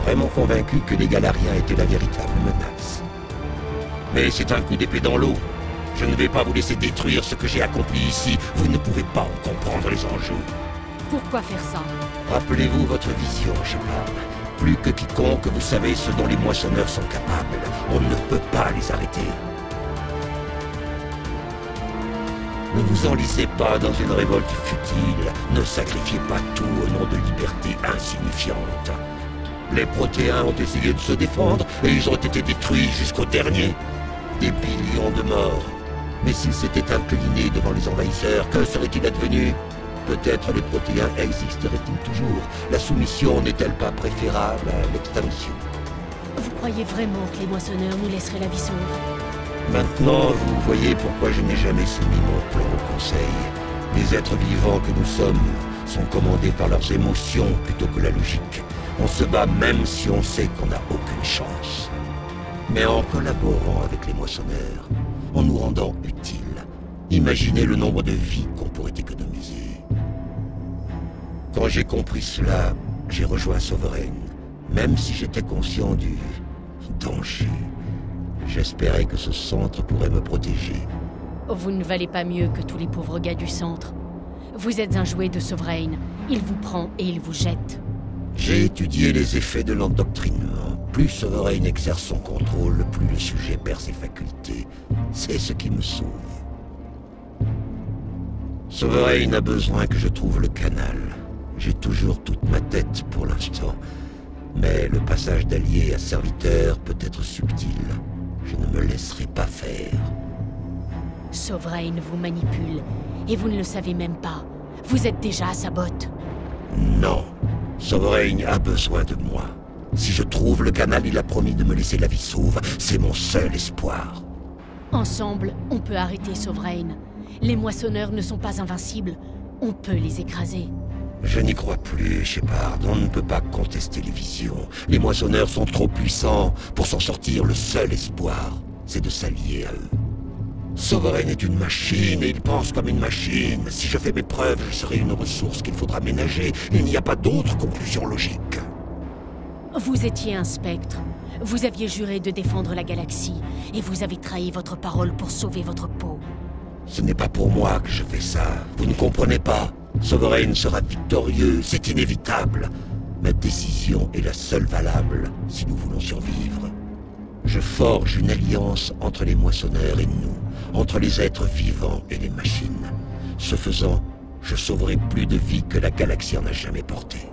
vraiment convaincu que les Galariens étaient la véritable menace. Mais c'est un coup d'épée dans l'eau. Je ne vais pas vous laisser détruire ce que j'ai accompli ici. Vous ne pouvez pas en comprendre les enjeux. Pourquoi faire ça? Rappelez-vous votre vision, Shepard. Plus que quiconque, vous savez ce dont les moissonneurs sont capables. On ne peut pas les arrêter. Ne vous enlisez pas dans une révolte futile. Ne sacrifiez pas tout au nom de libertés insignifiantes. Les Protéens ont essayé de se défendre et ils ont été détruits jusqu'au dernier. Des millions de morts. Mais s'ils s'étaient inclinés devant les envahisseurs, que serait-il advenu? Peut-être les Protéens existeraient-ils toujours? La soumission n'est-elle pas préférable à l'extinction? Vous croyez vraiment que les moissonneurs nous laisseraient la vie sauve? Maintenant, vous voyez pourquoi je n'ai jamais soumis mon plan au Conseil. Les êtres vivants que nous sommes sont commandés par leurs émotions plutôt que la logique. On se bat même si on sait qu'on n'a aucune chance. Mais en collaborant avec les moissonneurs, en nous rendant utiles, imaginez le nombre de vies qu'on pourrait économiser. Quand j'ai compris cela, j'ai rejoint Sovereign, même si j'étais conscient du danger. J'espérais que ce centre pourrait me protéger. Vous ne valez pas mieux que tous les pauvres gars du centre. Vous êtes un jouet de Sovereign. Il vous prend et il vous jette. J'ai étudié les effets de l'endoctrinement. Plus Sovereign exerce son contrôle, plus le sujet perd ses facultés. C'est ce qui me sauve. Sovereign a besoin que je trouve le canal. J'ai toujours toute ma tête pour l'instant. Mais le passage d'allié à serviteur peut être subtil. Je ne me laisserai pas faire. Sovereign vous manipule, et vous ne le savez même pas. Vous êtes déjà à sa botte. Non. Sovereign a besoin de moi. Si je trouve le canal, il a promis de me laisser la vie sauve. C'est mon seul espoir. Ensemble, on peut arrêter Sovereign. Les moissonneurs ne sont pas invincibles. On peut les écraser. Je n'y crois plus, Shepard. On ne peut pas contester les visions. Les moissonneurs sont trop puissants. Pour s'en sortir, le seul espoir, c'est de s'allier à eux. Sovereign est une machine et il pense comme une machine. Si je fais mes preuves, je serai une ressource qu'il faudra ménager. Il n'y a pas d'autre conclusion logique. Vous étiez un spectre. Vous aviez juré de défendre la galaxie. Et vous avez trahi votre parole pour sauver votre peau. Ce n'est pas pour moi que je fais ça. Vous ne comprenez pas. Sovereign sera victorieux, c'est inévitable. Ma décision est la seule valable si nous voulons survivre. Je forge une alliance entre les moissonneurs et nous, entre les êtres vivants et les machines. Ce faisant, je sauverai plus de vies que la galaxie en a jamais portées.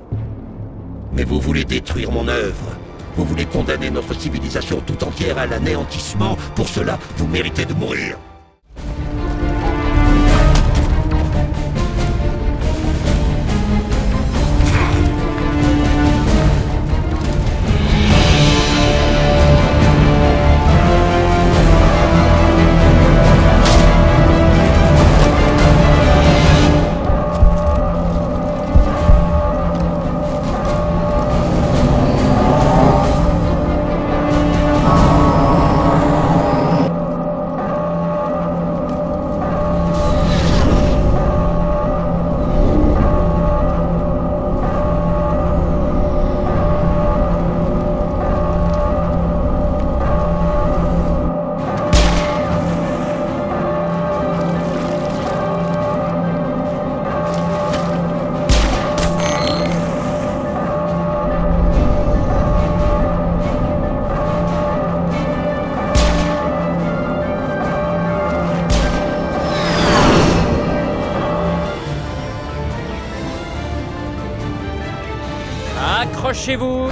Mais vous voulez détruire mon œuvre. Vous voulez condamner notre civilisation tout entière à l'anéantissement. Pour cela, vous méritez de mourir. Accrochez-vous!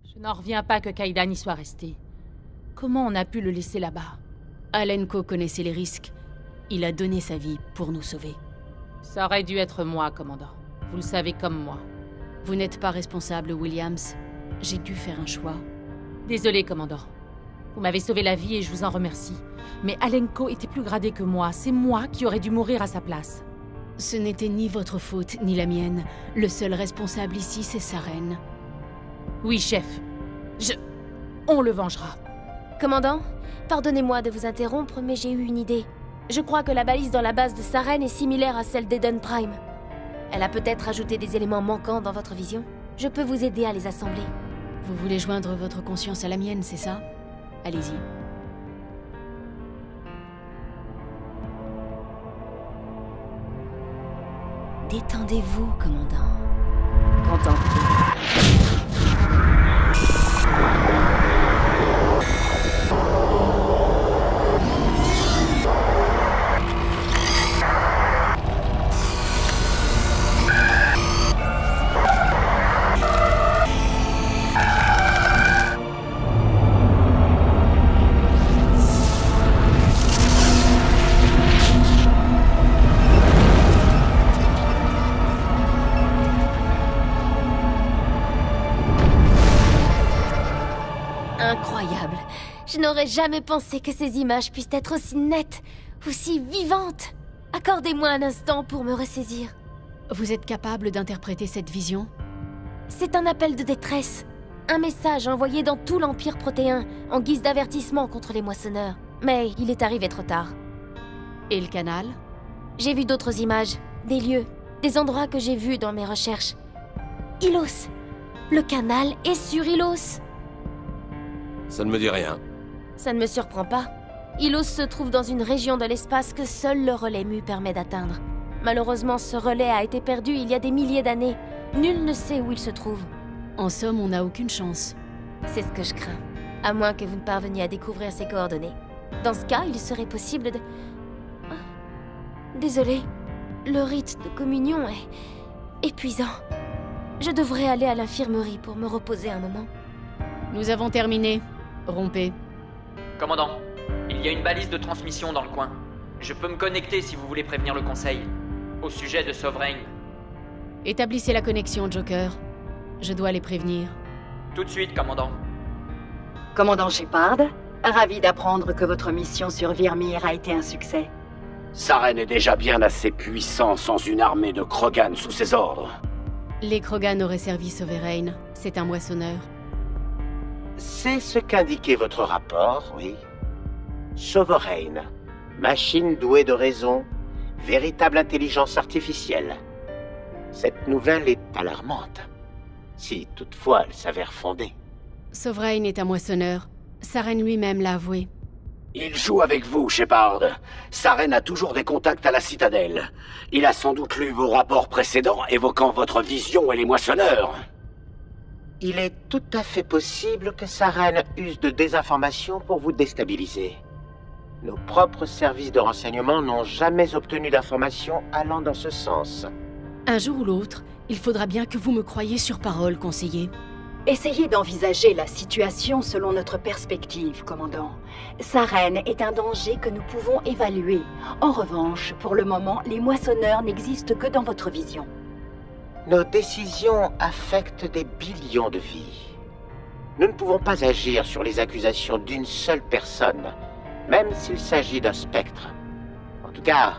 Je n'en reviens pas que Kaidan y soit resté. Comment on a pu le laisser là-bas? Alenko connaissait les risques. Il a donné sa vie pour nous sauver. Ça aurait dû être moi, commandant. Vous le savez comme moi. Vous n'êtes pas responsable, Williams. J'ai dû faire un choix. Désolé, commandant. Vous m'avez sauvé la vie et je vous en remercie. Mais Alenko était plus gradé que moi. C'est moi qui aurais dû mourir à sa place. Ce n'était ni votre faute, ni la mienne. Le seul responsable ici, c'est Saren. Oui, chef. On le vengera. Commandant, pardonnez-moi de vous interrompre, mais j'ai eu une idée. Je crois que la balise dans la base de Saren est similaire à celle d'Eden Prime. Elle a peut-être ajouté des éléments manquants dans votre vision. Je peux vous aider à les assembler. Vous voulez joindre votre conscience à la mienne, c'est ça? Allez-y. Détendez-vous, commandant. Contemplez. Incroyable. Je n'aurais jamais pensé que ces images puissent être aussi nettes, aussi vivantes. Accordez-moi un instant pour me ressaisir. Vous êtes capable d'interpréter cette vision? C'est un appel de détresse. Un message envoyé dans tout l'Empire protéen, en guise d'avertissement contre les moissonneurs. Mais il est arrivé trop tard. Et le canal? J'ai vu d'autres images, des lieux, des endroits que j'ai vus dans mes recherches. Ilos. Le canal est sur Ilos. Ça ne me dit rien. Ça ne me surprend pas. Ilos se trouve dans une région de l'espace que seul le relais Mu permet d'atteindre. Malheureusement, ce relais a été perdu il y a des milliers d'années. Nul ne sait où il se trouve. En somme, on n'a aucune chance. C'est ce que je crains. À moins que vous ne parveniez à découvrir ses coordonnées. Dans ce cas, il serait possible de... Désolée. Le rite de communion est... épuisant. Je devrais aller à l'infirmerie pour me reposer un moment. Nous avons terminé. Rompez. Commandant, il y a une balise de transmission dans le coin. Je peux me connecter si vous voulez prévenir le Conseil. Au sujet de Sovereign. Établissez la connexion, Joker. Je dois les prévenir. Tout de suite, commandant. Commandant Shepard, ravi d'apprendre que votre mission sur Virmir a été un succès. Saren est déjà bien assez puissant sans une armée de Krogan sous ses ordres. Les Krogan auraient servi Sovereign. C'est un moissonneur. C'est ce qu'indiquait votre rapport, oui. Sovereign, machine douée de raison, véritable intelligence artificielle. Cette nouvelle est alarmante, si toutefois elle s'avère fondée. Sovereign est un moissonneur. Saren lui-même l'a avoué. Il joue avec vous, Shepard. Saren a toujours des contacts à la Citadelle. Il a sans doute lu vos rapports précédents évoquant votre vision et les moissonneurs. Il est tout à fait possible que Saren use de désinformation pour vous déstabiliser. Nos propres services de renseignement n'ont jamais obtenu d'informations allant dans ce sens. Un jour ou l'autre, il faudra bien que vous me croyiez sur parole, conseiller. Essayez d'envisager la situation selon notre perspective, commandant. Saren est un danger que nous pouvons évaluer. En revanche, pour le moment, les moissonneurs n'existent que dans votre vision. Nos décisions affectent des billions de vies. Nous ne pouvons pas agir sur les accusations d'une seule personne, même s'il s'agit d'un spectre. En tout cas,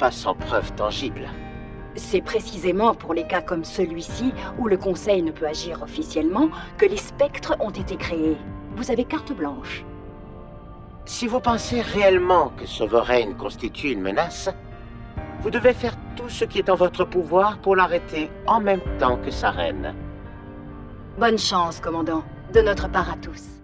pas sans preuve tangible. C'est précisément pour les cas comme celui-ci, où le Conseil ne peut agir officiellement, que les spectres ont été créés. Vous avez carte blanche. Si vous pensez réellement que Sovereign constitue une menace, vous devez faire tout ce qui est en votre pouvoir pour l'arrêter en même temps que Saren. Bonne chance, commandant, de notre part à tous.